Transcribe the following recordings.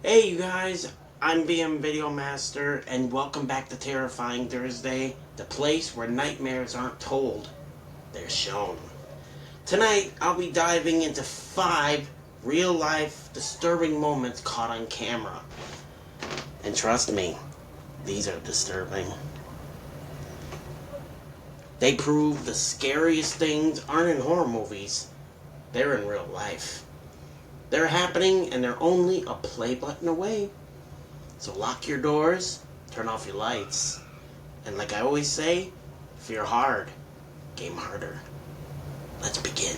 Hey you guys, I'm VideoMaster, and welcome back to Terrifying Thursday, the place where nightmares aren't told, they're shown. Tonight, I'll be diving into 5 real-life disturbing moments caught on camera. And trust me, these are disturbing. They prove the scariest things aren't in horror movies, they're in real life. They're happening, and they're only a play button away. So lock your doors, turn off your lights, and like I always say, fear hard, game harder. Let's begin.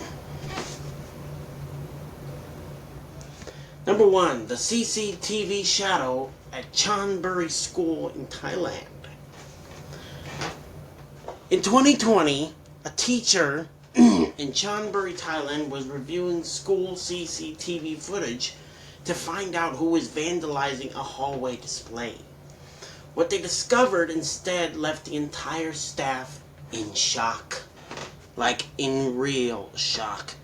Number 1, the CCTV shadow at Chonburi School in Thailand. In 2020, a teacher in Chonburi, Thailand was reviewing school CCTV footage to find out who was vandalizing a hallway display. What they discovered instead left the entire staff in shock. Like, in real shock.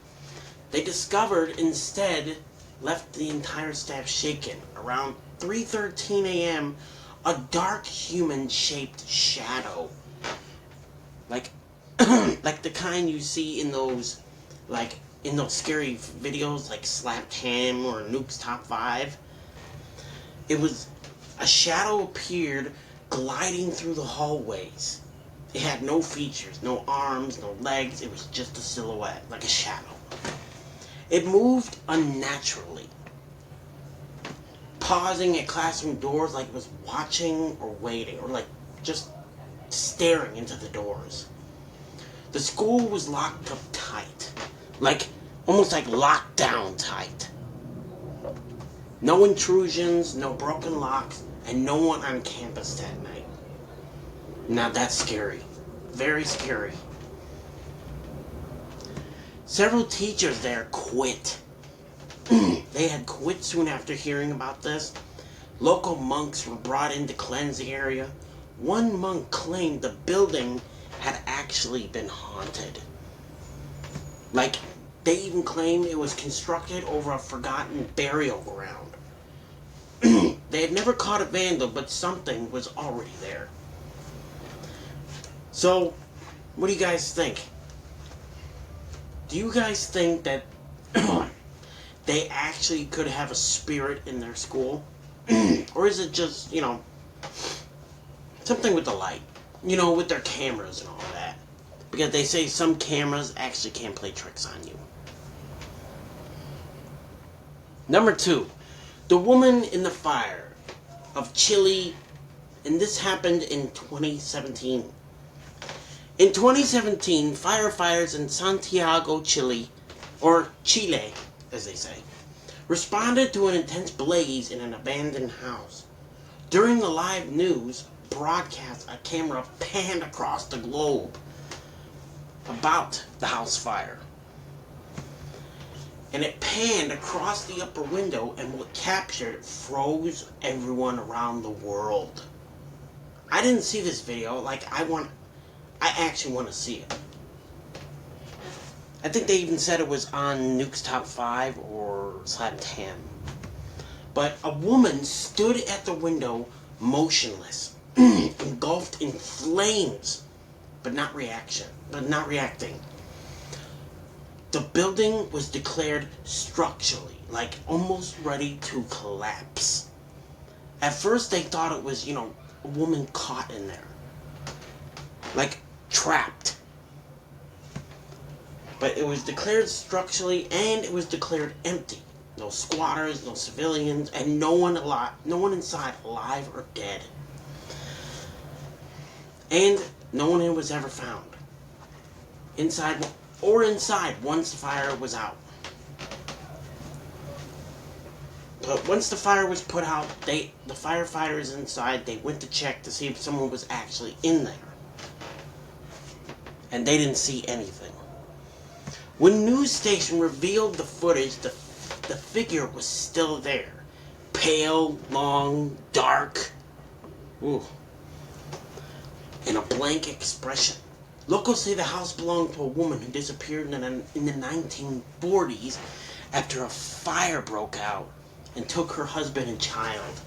They discovered instead left the entire staff shaken. Around 3:13 a.m., a dark human-shaped shadow, like the kind you see in those scary videos like Slapped Ham or Nuke's Top 5. It was a shadow appeared gliding through the hallways. It had no features, no arms, no legs. It was just a silhouette, like a shadow. It moved unnaturally, pausing at classroom doors like it was watching or waiting, or like just staring into the doors. The school was locked up tight, almost like locked down tight. No intrusions, no broken locks, and no one on campus that night. Now that's scary. Very scary. Several teachers there quit. They had quit soon after hearing about this. Local monks were brought in to cleanse the area. One monk claimed the building had actually been haunted. They even claimed it was constructed over a forgotten burial ground. They had never caught a vandal, but something was already there. So, what do you guys think? Do you guys think that they actually could have a spirit in their school? Or is it just, something with the light? With their cameras and all that. Because they say some cameras actually can play tricks on you. Number 2, the woman in the fire of Chile, and this happened in 2017. In 2017, firefighters in Santiago, Chile, or Chile, as they say, responded to an intense blaze in an abandoned house. During the live news broadcast, a camera panned across the globe about the house fire. And it panned across the upper window, and what captured froze everyone around the world. I didn't see this video. I actually want to see it. I think they even said it was on Nuke's Top 5 or Slapped Ham. But a woman stood at the window, motionless, engulfed in flames, but not reacting. The building was declared structurally, almost ready to collapse. At first they thought it was, a woman caught in there. Trapped. But it was declared structurally, and it was declared empty. No squatters, no civilians, and no one inside, alive or dead. And no one was ever found. Inside once the fire was out. But once the fire was put out, the firefighters inside, they went to check to see if someone was actually in there. And they didn't see anything. When news station revealed the footage, the figure was still there. Pale, long, dark. Ooh. And a blank expression. Locals say the house belonged to a woman who disappeared in the 1940s after a fire broke out and took her husband and child.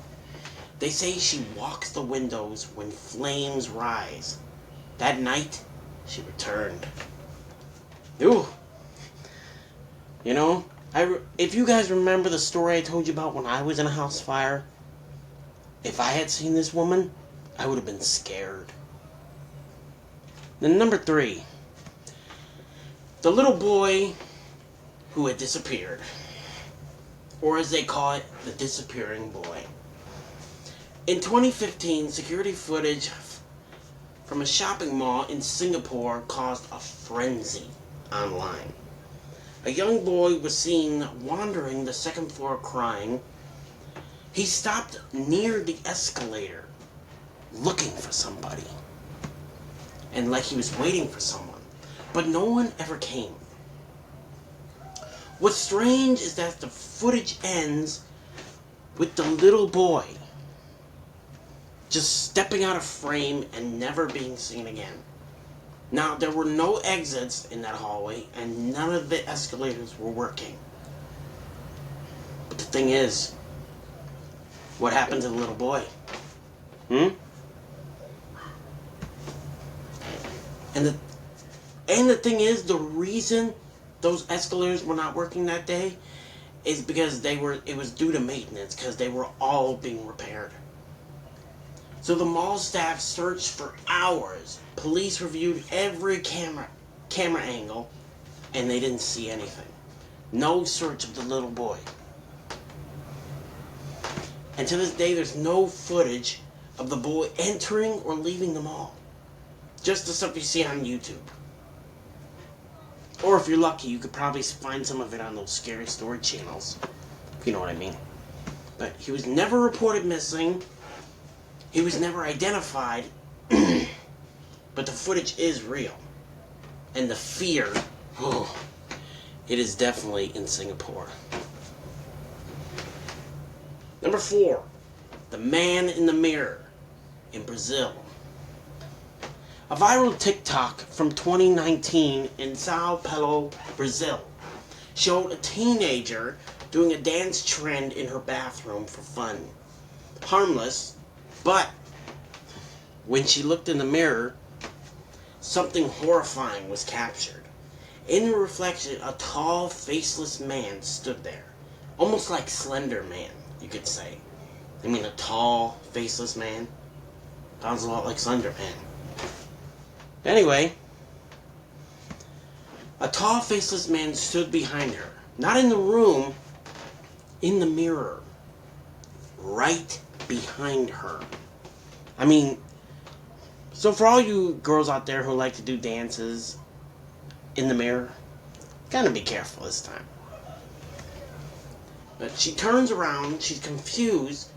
They say she walks the windows when flames rise. That night, she returned. Ooh. You know, if you guys remember the story I told you about when I was in a house fire, if I had seen this woman, I would have been scared. Then number 3. The little boy who had disappeared. Or as they call it, the disappearing boy. In 2015, security footage from a shopping mall in Singapore caused a frenzy online. A young boy was seen wandering the second floor crying. He stopped near the escalator looking for somebody. And like he was waiting for someone. But no one ever came. What's strange is that the footage ends with the little boy just stepping out of frame and never being seen again. Now, there were no exits in that hallway, and none of the escalators were working. But the thing is, what happened to the little boy? And the thing is, the reason those escalators were not working that day is because it was due to maintenance, because they were all being repaired. So the mall staff searched for hours. Police reviewed every camera angle, and they didn't see anything. No search of the little boy. And to this day, there's no footage of the boy entering or leaving the mall. Just the stuff you see on YouTube. Or if you're lucky, you could probably find some of it on those scary story channels. If you know what I mean. But he was never reported missing. He was never identified. But the footage is real. And the fear, it is definitely in Singapore. Number 4, the man in the mirror in Brazil. A viral TikTok from 2019 in Sao Paulo, Brazil, showed a teenager doing a dance trend in her bathroom for fun. Harmless, but when she looked in the mirror, something horrifying was captured. In the reflection, a tall, faceless man stood there. Almost like Slender Man, you could say. I mean, a tall, faceless man. Sounds a lot like Slender Man. Anyway, a tall, faceless man stood behind her. Not in the room, in the mirror. Right behind her. I mean, so for all you girls out there who like to do dances in the mirror, gotta be careful this time. But she turns around, she's confused,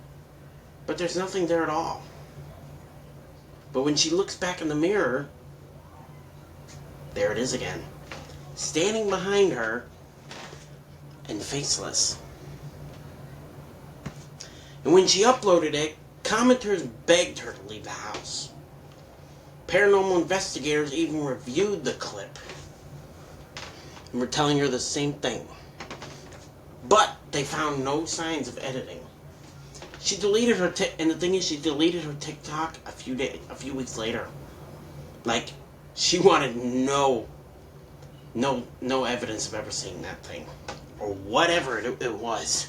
but there's nothing there at all. But when she looks back in the mirror, there it is again. Standing behind her and faceless. And when she uploaded it, commenters begged her to leave the house. Paranormal investigators even reviewed the clip and were telling her the same thing. But they found no signs of editing. She deleted her and the thing is, she deleted her TikTok a few weeks later. Like, she wanted no evidence of ever seeing that thing, or whatever it was.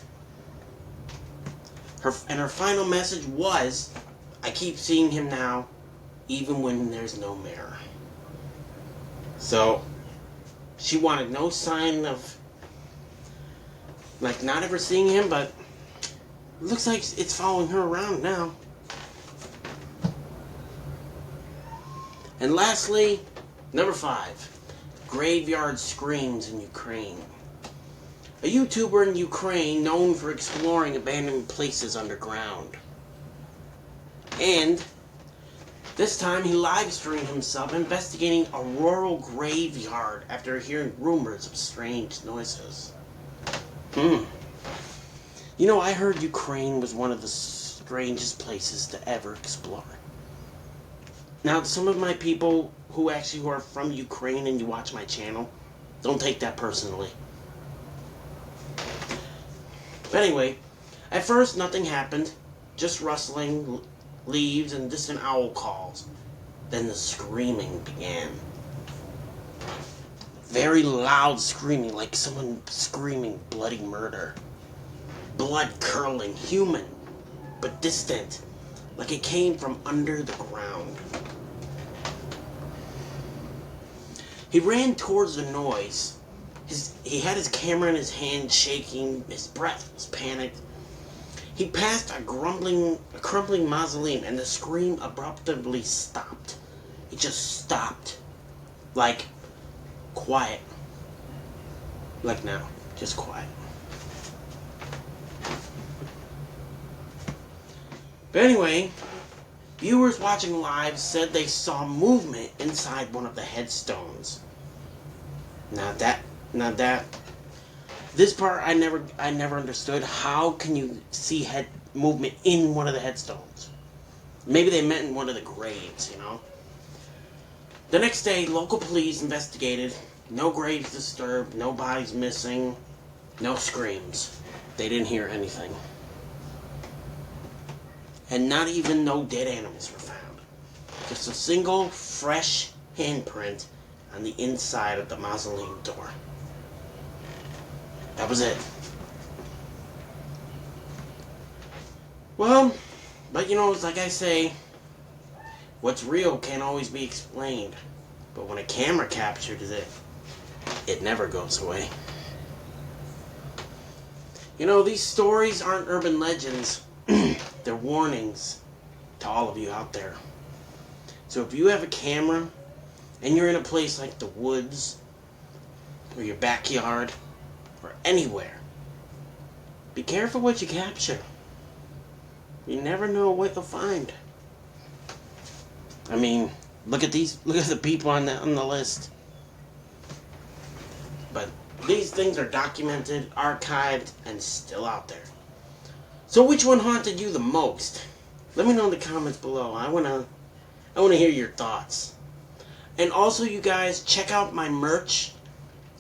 Her final message was, "I keep seeing him now, even when there's no mirror." So she wanted no sign of, like, not ever seeing him, but it looks like it's following her around now. And lastly, number 5, graveyard screams in Ukraine. A YouTuber in Ukraine known for exploring abandoned places underground. And this time he live streamed himself investigating a rural graveyard after hearing rumors of strange noises. You know, I heard Ukraine was one of the strangest places to ever explore. Now, some of my people who are from Ukraine and you watch my channel, don't take that personally. But anyway, At first, nothing happened. Just rustling leaves and distant owl calls. Then the screaming began. Very loud screaming, like someone screaming bloody murder. Blood curdling, human, but distant, like it came from under the ground. He ran towards the noise. He had his camera in his hand, shaking. His breath was panicked. He passed a crumbling mausoleum, and the scream abruptly stopped. It just stopped. Like, quiet. Like now. Just quiet. But anyway, viewers watching live said they saw movement inside one of the headstones. This part I never understood. How can you see head movement in one of the headstones? Maybe they meant in one of the graves, you know? The next day, local police investigated. No graves disturbed, no bodies missing, no screams. They didn't hear anything. And not even no dead animals were found. Just a single, fresh handprint on the inside of the mausoleum door. That was it. Well, but you know, it's like I say, what's real can't always be explained. But when a camera captures it, it never goes away. You know, these stories aren't urban legends. They're warnings to all of you out there. So if you have a camera and you're in a place like the woods or your backyard or anywhere, be careful what you capture. You never know what you'll find. I mean, look at the people on the list. But these things are documented, archived, and still out there. So which one haunted you the most? Let me know in the comments below. I wanna hear your thoughts. And also, you guys, check out my merch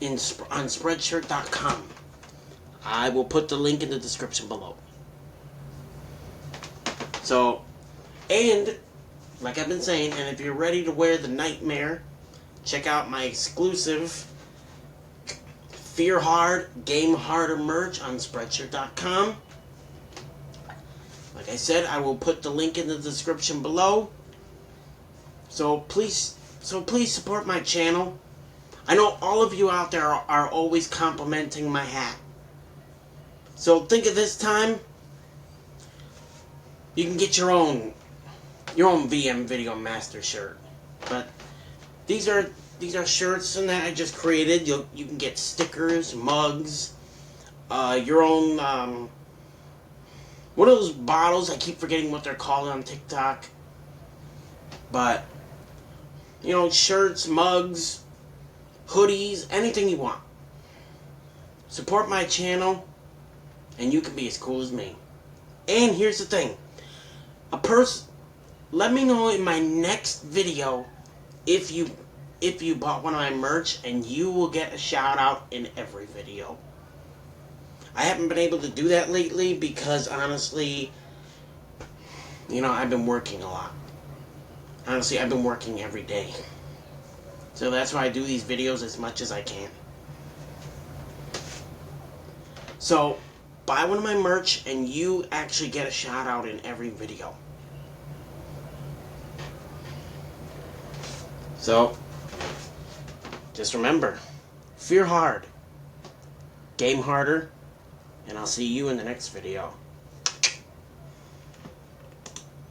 on Spreadshirt.com. I will put the link in the description below. So, and like I've been saying, and if you're ready to wear the nightmare, check out my exclusive Fear Hard, Game Harder merch on Spreadshirt.com. Like I said, I will put the link in the description below. So please support my channel. I know all of you out there are always complimenting my hat. So think of this time, you can get your own VideoMaster shirt. But these are shirts and that I just created. You can get stickers, mugs, your own one of those bottles. I keep forgetting what they're called on TikTok. But you know, shirts, mugs, hoodies, anything you want. Support my channel, and you can be as cool as me. And here's the thing. Let me know in my next video if you bought one of my merch, and you will get a shout out in every video. I haven't been able to do that lately because honestly, you know, I've been working a lot. Honestly, I've been working every day. So that's why I do these videos as much as I can. So, buy one of my merch and you actually get a shout out in every video. So, just remember, fear hard, game harder, and I'll see you in the next video.